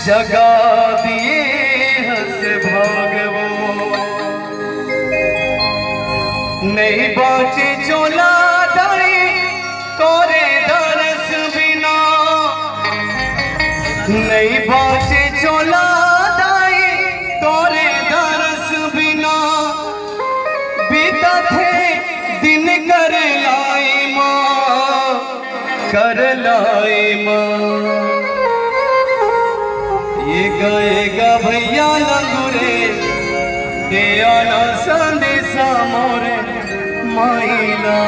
जगा दिए हंस भागवो नहीं बाचे चोला दाई तोरे दरस बिना नहीं बाचे चोला दाई तोरे दरस बिना बीता थे दिन कर लाई माँ कर लाई माँ ये गाएगा भैया लंगुरे दे आना संदेशा मोरे माइला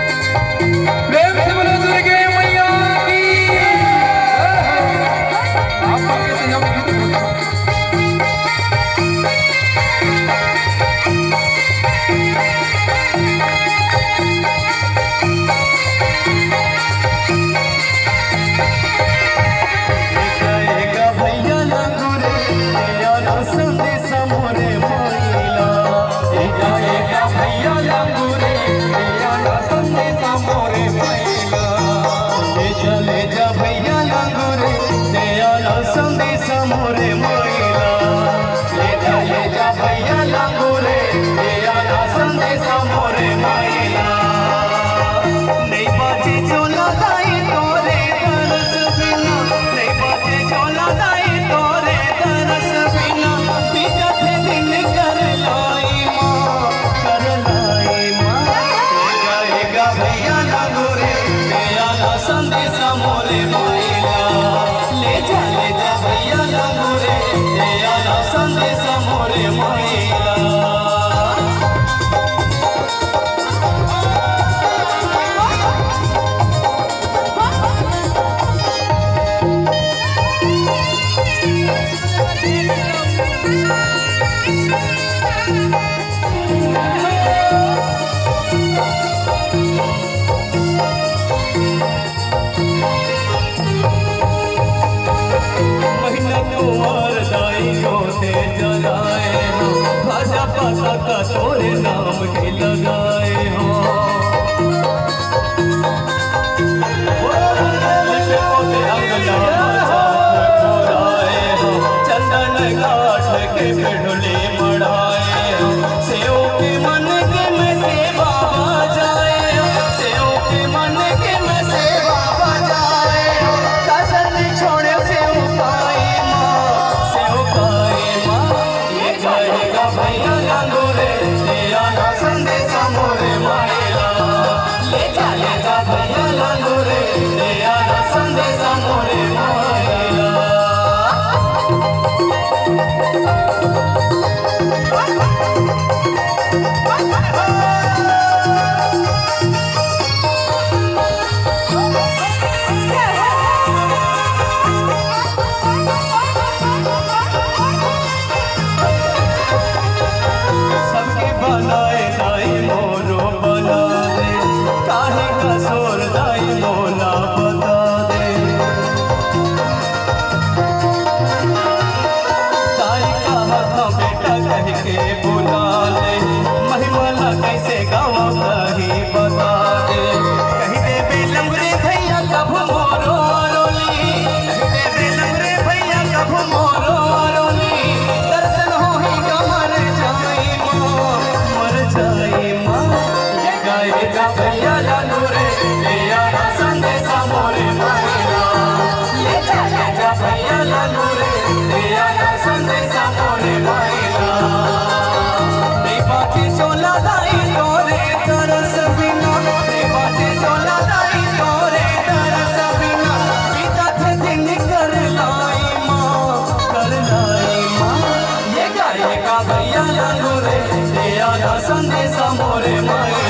प्रेम से बोलो दुर्गे मैया की आप कैसे संदेशा मोरे माइला ले जा भैया लंगूरे ले आना संदेशा मोरे माइला नहीं बाजे चोला दाई तोरे दरस बिना नहीं बाजे चोला दाई तोरे दरस बिना बीता थे दिन कर लाई माँ ले जाएगा भैया लंगूरे ले आना संदेशा मोरे माइला ले जा भैया लंगूरे ले आना संदेशा मोरे माइला कुंवर दाई होते जलाए हो भाजा पाता का तोरे नाम के लगाए हो चंदन काठ के बिढ़ुली मढ़ाए हो सेव के मन के में से बाबा जाए हो सेव के मन के में से बाबा जाए हो कसर छोड़े सेव भैया लंगूरे ले आना संदेशा मोरे माइला ले जा भैया लंगूरे ले आना संदेशा मोरे माइला बनाए दाई मोरो बना दे काहे का सोर दाई मोला बता दे दाई कहा था बेटा कह के बुला ले महिमाला कैसे गावा कहीं बता दे कहीं दे बेलंगरे भैया कब मोरो रोली कहीं दे बेलंगरे भैया कब मोरो रोली दर्शन हो ही कमर जाई गाएगा भैया लंगूरे ले आना संदेशा मोरे माइला ले जा भैया लंगूरे ले आना संदेशा मोरे माइला नहीं बाजे चोला दाई तोरे दरस बिना नहीं बाजे चोला दाई तोरे दरस बिना बीता थे दिन कर लाई माँ ये गाएगा भैया लंगूरे ले आना संदेशा मोरे माइला